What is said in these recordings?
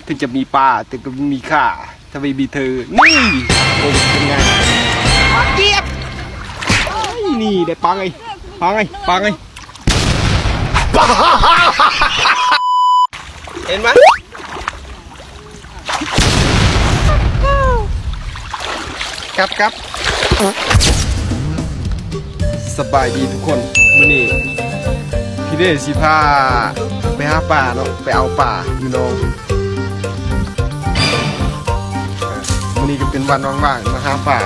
ถึงจะมีปลาแต่ก็มีข้าถ้าไม่มีเธอนี่ผมเป็นไงปลาเจี๊ยบนี่ได้ปลาไงเห็นไหมครับสบายดีทุกคนมื้อนี้พี่เดชสิพาไปหาป่าเนาะไปเอาป่าอยู่น้องมื้อนี้ก็เป็นวันว่างๆมาหาป่า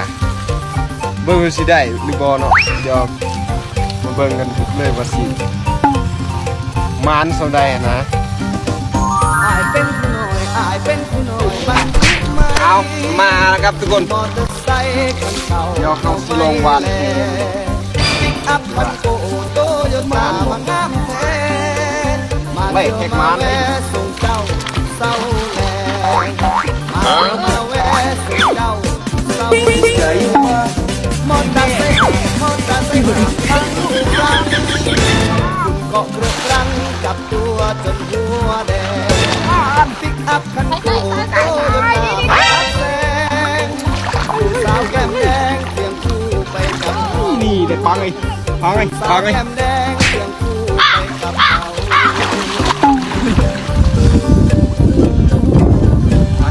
เบิ่งว่าสิได้หรือบ่เนาะเดี๋ยวมาเบิ่งกันเลยว่าสิมานสำใดนะเอามาแล้วครับทุกคนเดี๋ยวเข้าสิลงวันไม่แขกมาเลยก็กระครั้งจับตัวจนหัวแดงปิกอัพคันโตโตจนมาแซงสาวแก้มแดงเสียงคู่ไปกับนี่ได้ปังไงสาวแก้มแดงเสียงคู่ไปกับเขา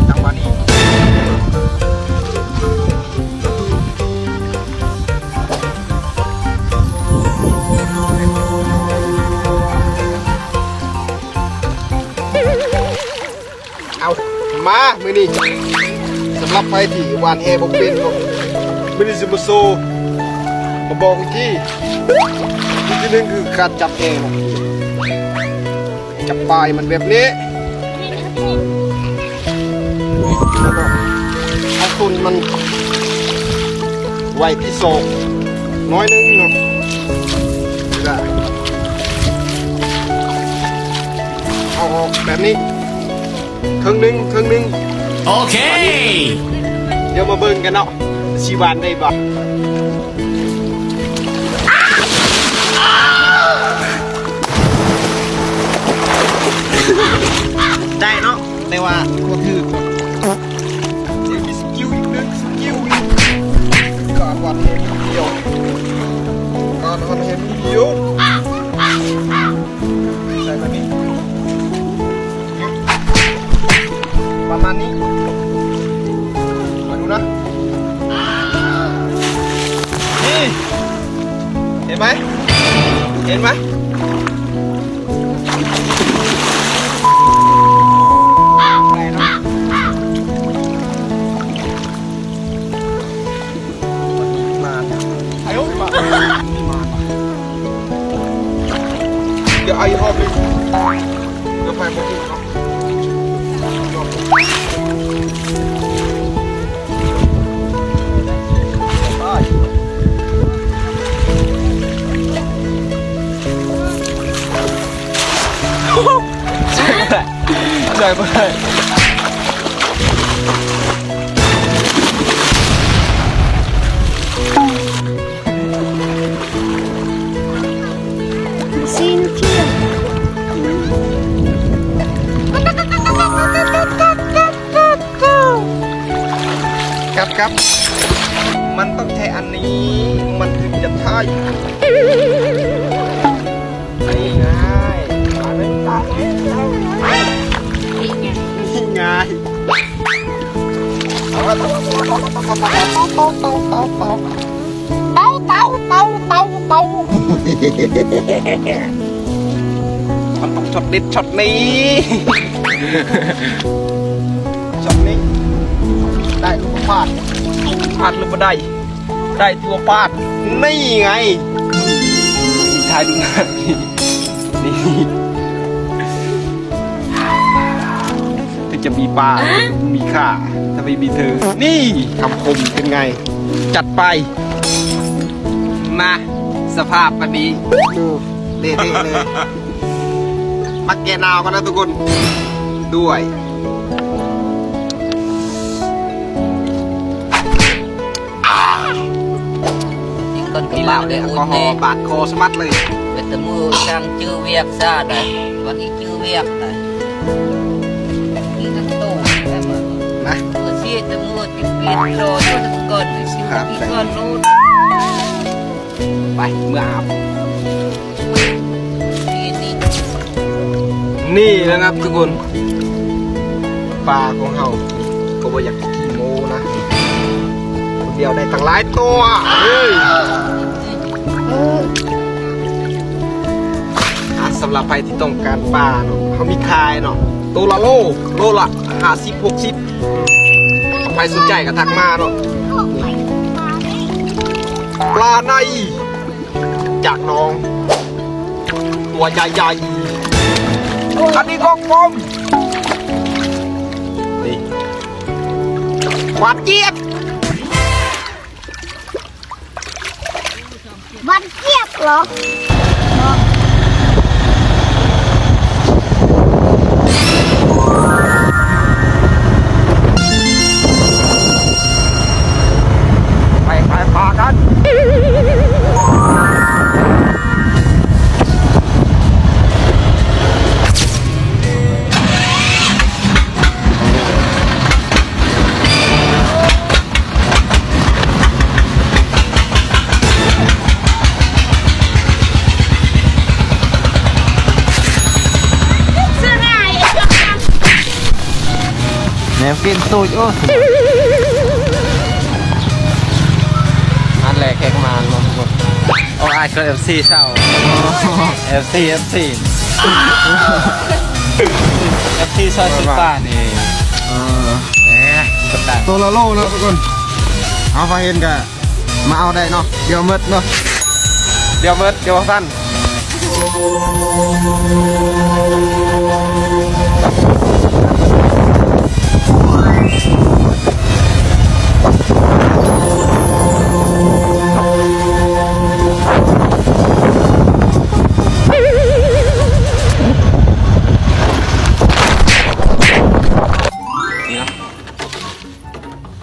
จังหวะนี้เอามามือนี้สำหรับใครที่หวานแหบกเป็นมือนี้จะมาโซมาบอกอีกทีที่หนึ่งคือการจับแหจับปลายมันแบบนี้แล้วก็เอาตุนมันไว้ที่โซกน้อยนึงเนาะได้เอาออกแบบนี้ครึ่งหนึ่งโอเคเดี๋ยวมาเบิ่งกันเนาะชีวานได้บ่ได้เนาะแต่ว่าก็คือเดี๋ยวมีสกิลอีกนึงก่อนวันเห็นเดียวใส่แบบนี้ประมาณนี้มาดูนะนี่เห็นไหมเดี๋ยวไอ้รอบนึงเดี๋ยวไปหมดอีกเนาะใช่ไหมครับมันต้องใช้อันนี้มันถึงจะใช่นี่ไงนี่ไงมันต้องช็อตเด็ดช็อตนี้ได้ลูกปาดหรือไม่ได้ตัวปาดนี่ไงถ่ายดูหน้านี่ถึงจะมีปลามีข้าถ้าไม่มีเธอนี่คำคมเป็นไงจัดไปมาสภาพแบบนี้ดูเละๆเลยมาแกนาวกันนะทุกคนด้วยนี่แหละแอลกอฮอล์บาดคอสมัดเลยเป็นตะมือช่างชื่อเวียกซะได้วันนี้ชื่อเวียกได้นี่ทั้งโต นะ ตัวเสียตะมัวติดเปลี่ยนโรยตัวตะกอนสิวอีกอนนู้น ไปเมื่ออาบ นี่ นี่นะครับทุกคนปลาของเราก็บ่อยากกินโมนะคนเดียวได้ตั้งหลายตัวเฮ้ยสำหรับใครที่ต้องการปลาเนาะเขามีขายเนาะตัวละโลละ50-60ใครสนใจก็ทักมาเนาะปลาในจากน้องตัวใหญ่ๆอันนี้ของผมนี่หวานเจี๊ยบ มันเทียบเหรอ ไปขายปลากันแนวกินตูดโอ้อันแรกแค่มาลงหมดโอ้ไอซ์ก็ FC เศร้า FC ซอยสุดป้านี่ตัวละโลเนาะทุกคนเอาไปเห็นกันมาเอาได้เนาะเดี๋ยวมืดเนาะเดี๋ยวสั้น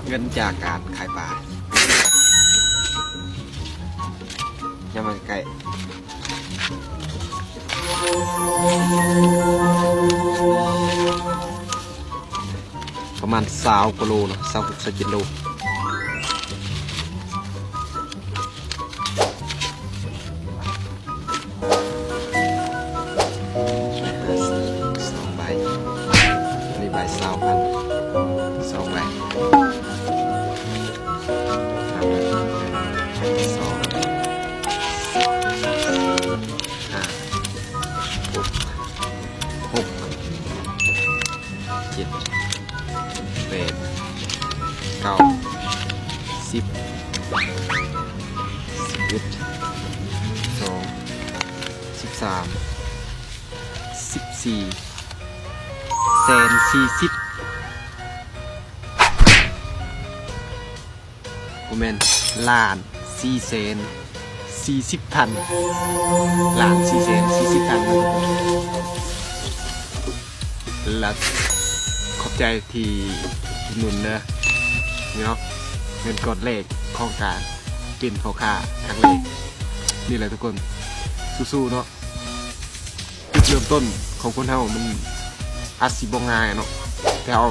เงินจากการขายปลาอย่ามาใกล้ประมาณ20 กิโลเนาะ26 กิโล2 ใบนี่ใบ20,000 2 ใบ9 10 11 12 13 14แสน40โอเมนล้าน4แสน40 พันล้าน4แสน40 พันและขอบใจที่หนุนเนอะเนาะเงินกดเลขของการปิ่นเขาค่าครั้งแรกนี่แหละทุกคนสู้ๆเนาะจุดเริ่มต้นของคนเฮามันอาจสิบ่ง่ายเนาะแต่เอา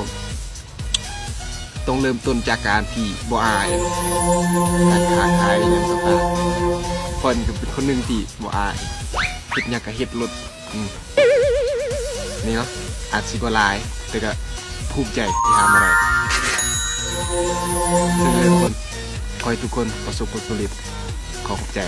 ต้องเริ่มต้นจากการที่บ่อายการค้าขายอย่างต่างๆคนก็เป็นคนหนึ่งที่บ่อายเฮ็ดหยังก็เฮ็ดรถนี่เนาะอาจสิบ่หลายแต่ก็ภูมิใจที่ทำอะไรซึ่งทุกคนขอให้ทุกคนประสบผลสำเร็จขอขอบใจ